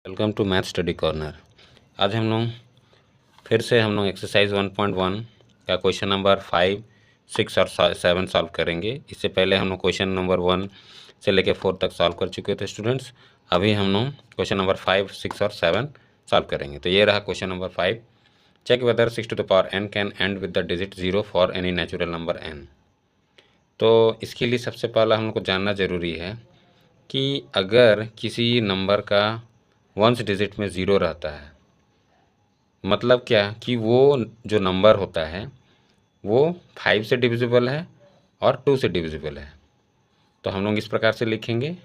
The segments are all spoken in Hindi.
Welcome to math study corner. आज हम लोग फिर से एक्सरसाइज 1.1 का क्वेश्चन नंबर 5, 6 और 7 सॉल्व करेंगे। इससे पहले हम लोग क्वेश्चन नंबर 1 से लेकर 4 तक सॉल्व कर चुके थे स्टूडेंट्स। अभी हम लोग क्वेश्चन नंबर 5, 6 और 7 सॉल्व करेंगे। तो ये रहा question number 5। Check whether 6 to the power n can end with the digit 0 for any natural number n। तो इसके लिए सबसे पहला हम लोग को जानना ज़रूरी है कि अगर किसी नंबर का वंस डिजिट में 0 रहता है, मतलब क्या कि वो जो नंबर होता है वो 5 से डिविजिबल है और 2 से डिविजिबल है। तो हम लोग इस प्रकार से लिखेंगे,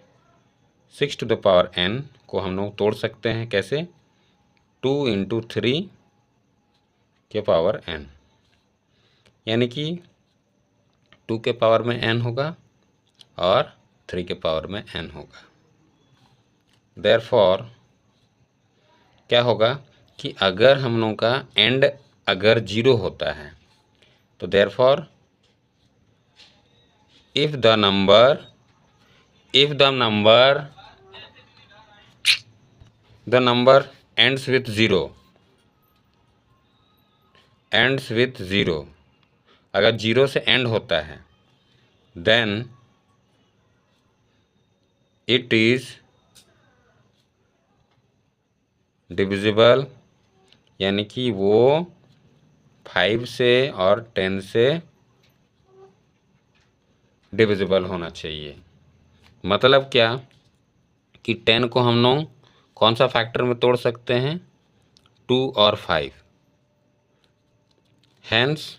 6 to the power n को हम लोग तोड़ सकते हैं कैसे, 2 into 3 के पावर n, यानी कि 2 के पावर में n होगा और 3 के पावर में n होगा। देयरफॉर क्या होगा कि अगर हम लोगों का एंड अगर 0 होता है तो therefore if the number ends with 0, अगर 0 से एंड होता है देन इट इज डिविजिबल, यानी कि वो 5 से और 10 से डिविजिबल होना चाहिए। मतलब क्या कि 10 को हम लोग कौन सा फैक्टर में तोड़ सकते हैं, 2 और 5। Hence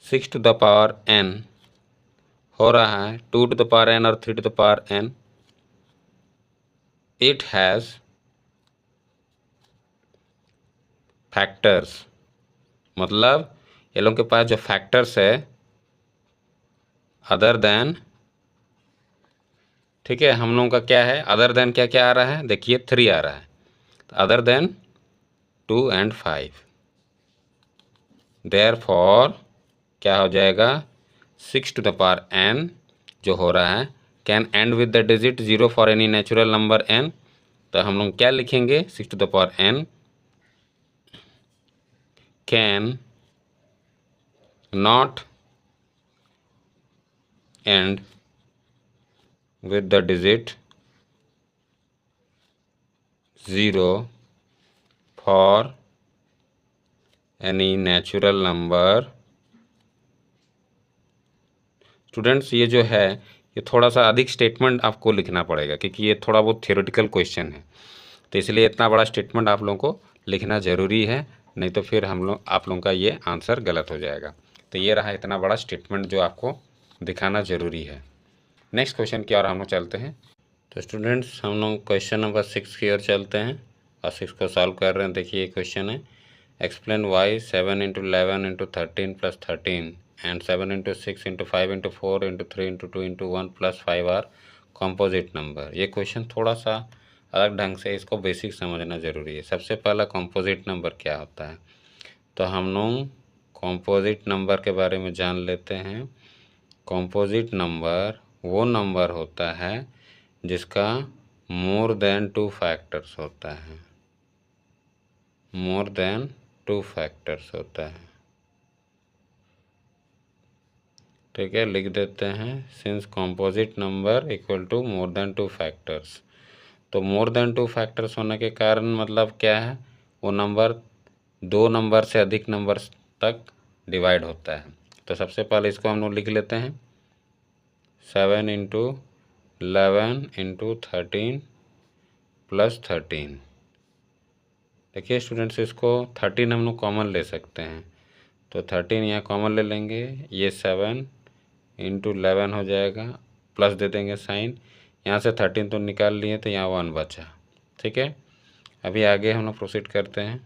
6 to the power n हो रहा है 2 to the power n और 3 to the power n। It has factors, मतलब ये लोगों के पास जो फैक्टर्स है अदर देन, ठीक है, हम लोगों का क्या है, अदर देन क्या क्या आ रहा है, देखिए 3 आ रहा है, तो अदर देन 2 and 5। देयरफॉर क्या हो जाएगा, 6 to the power n जो हो रहा है can end with the digit 0 for any natural number n। तो हम लोग क्या लिखेंगे, 6 to the power n can not and with the digit 0 for any natural number। Students ये जो है ये थोड़ा सा अधिक स्टेटमेंट आपको लिखना पड़ेगा क्योंकि ये थोड़ा बहुत थियोरेटिकल क्वेश्चन है, तो इसलिए इतना बड़ा स्टेटमेंट आप लोगों को लिखना ज़रूरी है, नहीं तो फिर आप लोगों का ये आंसर गलत हो जाएगा। तो ये रहा इतना बड़ा स्टेटमेंट जो आपको दिखाना ज़रूरी है। नेक्स्ट क्वेश्चन की ओर हम लोग चलते हैं। तो स्टूडेंट्स हम लोग क्वेश्चन नंबर 6 की ओर चलते हैं और 6 को सॉल्व कर रहे हैं। देखिए ये क्वेश्चन है, explain why 7 into 11 into 13 plus 13 and 7 into 6 into 5 into 4 into 3 into 2 into 1 plus 5 are composite number. ये क्वेश्चन थोड़ा सा अलग ढंग से, इसको बेसिक समझना ज़रूरी है। सबसे पहला कॉम्पोजिट नंबर क्या होता है, तो हम लोग कॉम्पोजिट नंबर के बारे में जान लेते हैं। कॉम्पोजिट नंबर वो नंबर होता है जिसका मोर देन 2 फैक्टर्स होता है, मोर देन 2 फैक्टर्स होता है। ठीक है, लिख देते हैं, since composite number equal to more than 2 factors. तो मोर देन 2 फैक्टर्स होने के कारण मतलब क्या है, वो नंबर 2 नंबर से अधिक नंबर तक डिवाइड होता है। तो सबसे पहले इसको हम लोग लिख लेते हैं, 7 into 11 into 13 प्लस 13। देखिए स्टूडेंट्स इसको 13 हम लोग कॉमन ले सकते हैं, तो 13 यहाँ कॉमन ले लेंगे, ये 7 into 11 हो जाएगा, प्लस दे देंगे साइन, यहाँ से 13 तो निकाल लिए तो यहाँ 1 बचा। ठीक है, अभी आगे हम लोग प्रोसीड करते हैं।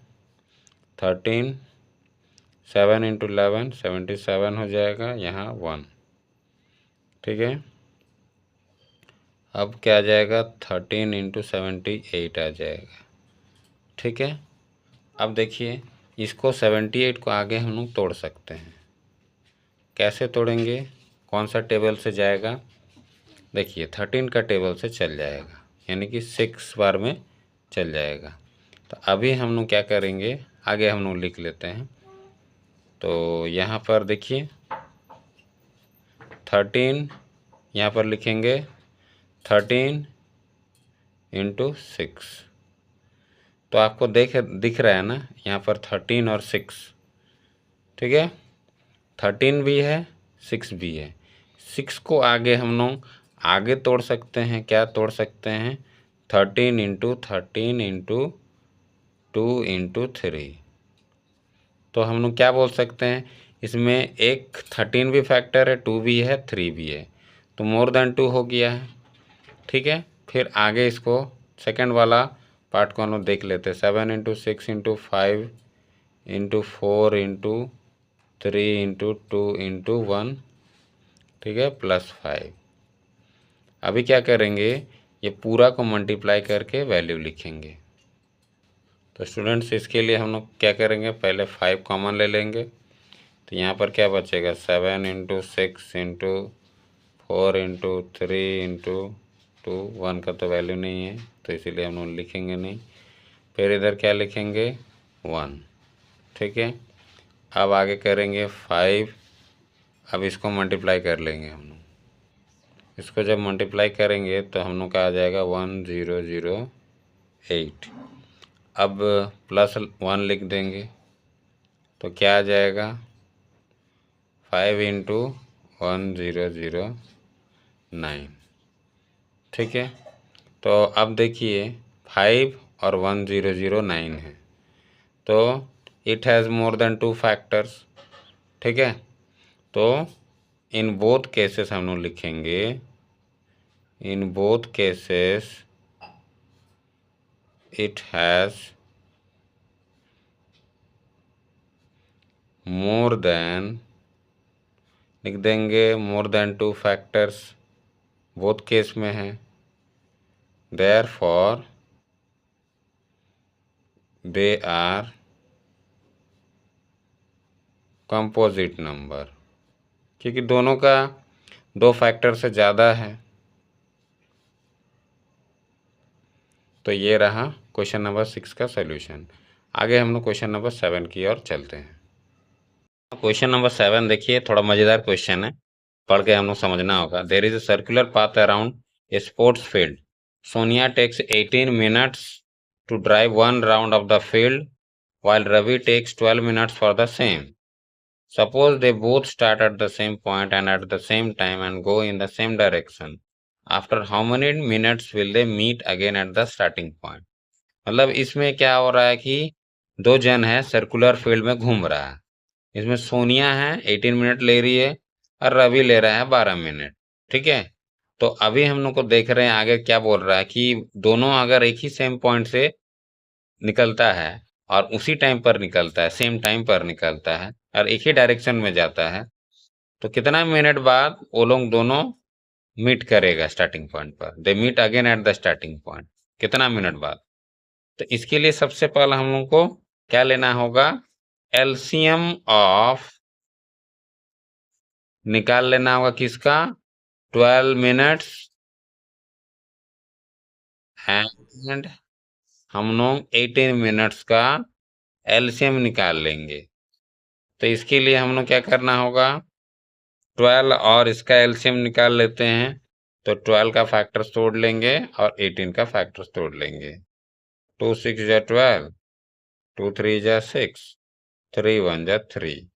13 7 into 11 77 हो जाएगा, यहाँ 1। ठीक है, अब क्या आ जाएगा, 13 into 78 आ जाएगा। ठीक है, अब देखिए इसको 78 को आगे हम लोग तोड़ सकते हैं। कैसे तोड़ेंगे, कौन सा टेबल से जाएगा, देखिए 13 का टेबल से चल जाएगा, यानी कि 6 बार में चल जाएगा। तो अभी हम लोग क्या करेंगे, आगे हम लोग लिख लेते हैं। तो यहाँ पर देखिए 13, यहाँ पर लिखेंगे 13 इंटू 6। तो आपको दिख रहा है ना यहाँ पर 13 और 6, ठीक है। 13 भी है 6 भी है। 6 को आगे हम लोग आगे तोड़ सकते हैं, क्या तोड़ सकते हैं, 13 इंटू 13 इंटू 2 इंटू 3। तो हम लोग क्या बोल सकते हैं, इसमें एक 13 भी फैक्टर है, 2 भी है, 3 भी है, तो मोर देन 2 हो गया है, ठीक है। फिर आगे इसको सेकंड वाला पार्ट को हम लोग देख लेते हैं। 7 into 6 into 5 into 4 into 3 into 2 into 1, ठीक है, प्लस 5। अभी क्या करेंगे, ये पूरा को मल्टीप्लाई करके वैल्यू लिखेंगे। तो स्टूडेंट्स इसके लिए हम लोग क्या करेंगे, पहले 5 कॉमन ले लेंगे। तो यहाँ पर क्या बचेगा, 7 इंटू 6 इंटू 4 इंटू 3 इंटू 2, 1 का तो वैल्यू नहीं है तो इसीलिए हम लोग लिखेंगे नहीं। फिर इधर क्या लिखेंगे, 1, ठीक है। अब आगे करेंगे 5, अब इसको मल्टीप्लाई कर लेंगे हम लोग। इसको जब मल्टीप्लाई करेंगे तो हम लोग का आ जाएगा 1008। अब प्लस 1 लिख देंगे तो क्या आ जाएगा, 5 इंटू 1009, ठीक है। तो अब देखिए 5 और 1009 है, तो it has more than 2 factors, ठीक है। तो इन बोथ केसेस हम लोग लिखेंगे, in both cases it has more than, लिख देंगे more than 2 factors, both case में है। Therefore they are composite number, क्योंकि दोनों का 2 फैक्टर से ज़्यादा है। तो ये रहा क्वेश्चन नंबर 6 का सॉल्यूशन। आगे हम लोग क्वेश्चन नंबर 7 की ओर चलते हैं। क्वेश्चन नंबर 7 देखिए, थोड़ा मज़ेदार क्वेश्चन है, पढ़ के हम लोग समझना होगा। There is a circular path around a sports field. Sonia takes 18 minutes to drive 1 round of the field while Ravi takes 12 minutes for the same. Suppose they both start at the same point and at the same time and go in the same direction. After how many minutes will they meet again at the starting point? मतलब इसमें क्या हो रहा है कि दो जन है सर्कुलर फील्ड में घूम रहा है। इसमें सोनिया है 18 मिनट ले रही है और रवि ले रहा है 12 मिनट, ठीक है। तो अभी हम लोग को देख रहे हैं आगे क्या बोल रहा है कि दोनों अगर एक ही सेम पॉइंट से निकलता है और उसी टाइम पर निकलता है, सेम टाइम पर निकलता है और एक ही डायरेक्शन में जाता है, तो कितना मिनट बाद वो लोग दोनों मीट करेगा स्टार्टिंग पॉइंट पर, they meet again at the starting point, कितना मिनट बाद। तो इसके लिए सबसे पहले हम लोग को क्या लेना होगा, एलसीएम ऑफ, निकाल लेना होगा किसका, 12 मिनट्स एंड हम लोग 18 मिनट्स का एलसीएम निकाल लेंगे। तो इसके लिए हम लोग क्या करना होगा, 12 और इसका एलसीएम निकाल लेते हैं। तो 12 का फैक्टर्स तोड़ लेंगे और 18 का फैक्टर्स तोड़ लेंगे। 2 6 जा 12, 2 3 जा 6, 3 1 जा 3।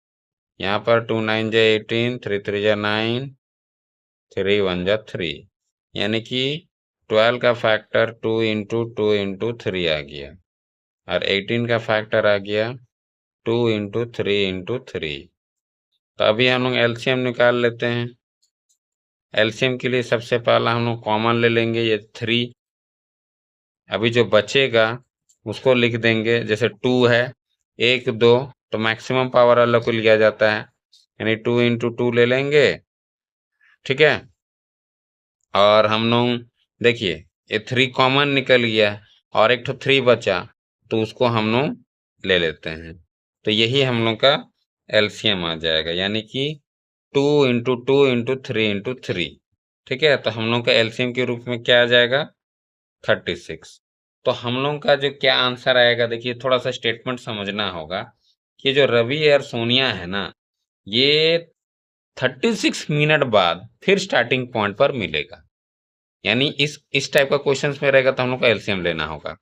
यहाँ पर 2 9 जा 18, 3 3 जा 9, 3 1 जा 3, यानी कि 12 का फैक्टर 2 इंटू 2 इंटू 3 आ गया और 18 का फैक्टर आ गया 2 इंटू 3 इंटू 3। तो अभी हम लोग एलसीएम निकाल लेते हैं। एलसीएम के लिए सबसे पहला हम लोग कॉमन ले लेंगे ये 3। अभी जो बचेगा उसको लिख देंगे, जैसे 2 है 1 2, तो मैक्सिमम पावर वाला को लिया जाता है, यानी 2 इंटू 2 ले लेंगे, ठीक है। और हम लोग देखिए ये 3 कॉमन निकल गया और एक तो 3 बचा, तो उसको हम लोग ले लेते हैं। तो यही हम लोग का एलसीएम आ जाएगा, यानी कि 2 इंटू 2 इंटू 3 इंटू 3। ठीक है, तो हम लोग का एलसीएम के रूप में क्या आ जाएगा 36। तो हम लोग का जो क्या आंसर आएगा, देखिए थोड़ा सा स्टेटमेंट समझना होगा कि जो रवि और सोनिया है ना, ये 36 मिनट बाद फिर स्टार्टिंग पॉइंट पर मिलेगा। यानी इस टाइप का क्वेश्चंस में रहेगा तो हम लोग का एलसीएम लेना होगा।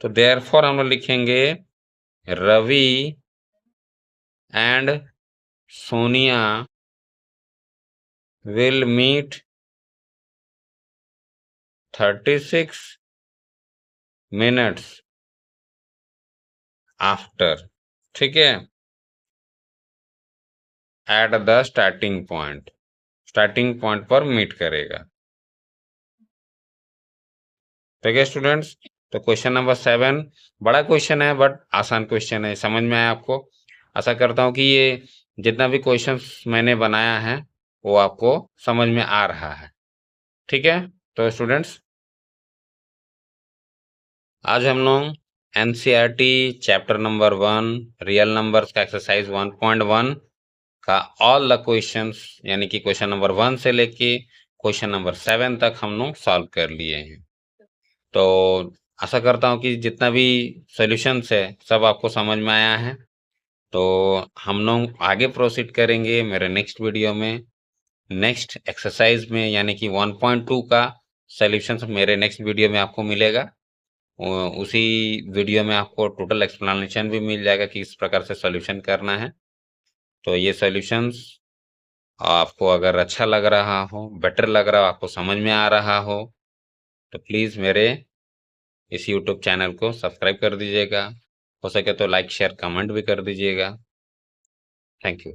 तो देयरफॉर हम लोग लिखेंगे Ravi and Sonia will meet 36 minutes after, ठीक है, एट द स्टार्टिंग पॉइंट पर मीट करेगा। ठीक है स्टूडेंट्स, तो क्वेश्चन नंबर 7 बड़ा क्वेश्चन है बट आसान क्वेश्चन है, समझ में आया आपको। आशा करता हूँ कि ये जितना भी क्वेश्चंस मैंने बनाया है वो आपको समझ में आ रहा है। ठीक है, तो स्टूडेंट्स आज हम लोग NCERT chapter number 1 real numbers का एक्सरसाइज 1.1 का ऑल द क्वेश्चंस यानी कि क्वेश्चन नंबर 1 से लेके क्वेश्चन नंबर 7 तक हम लोग सॉल्व कर लिए हैं। तो आशा करता हूँ कि जितना भी सॉल्यूशंस है सब आपको समझ में आया है। तो हम लोग आगे प्रोसीड करेंगे मेरे नेक्स्ट वीडियो में, नेक्स्ट एक्सरसाइज में, यानी कि 1.2 का सॉल्यूशंस मेरे नेक्स्ट वीडियो में आपको मिलेगा। उसी वीडियो में आपको टोटल एक्सप्लेनेशन भी मिल जाएगा कि इस प्रकार से सॉल्यूशन करना है। तो ये सॉल्यूशंस आपको अगर अच्छा लग रहा हो, बेटर लग रहा हो, आपको समझ में आ रहा हो, तो प्लीज़ मेरे इस यूट्यूब चैनल को सब्सक्राइब कर दीजिएगा। हो सके तो लाइक शेयर कमेंट भी कर दीजिएगा। Thank you.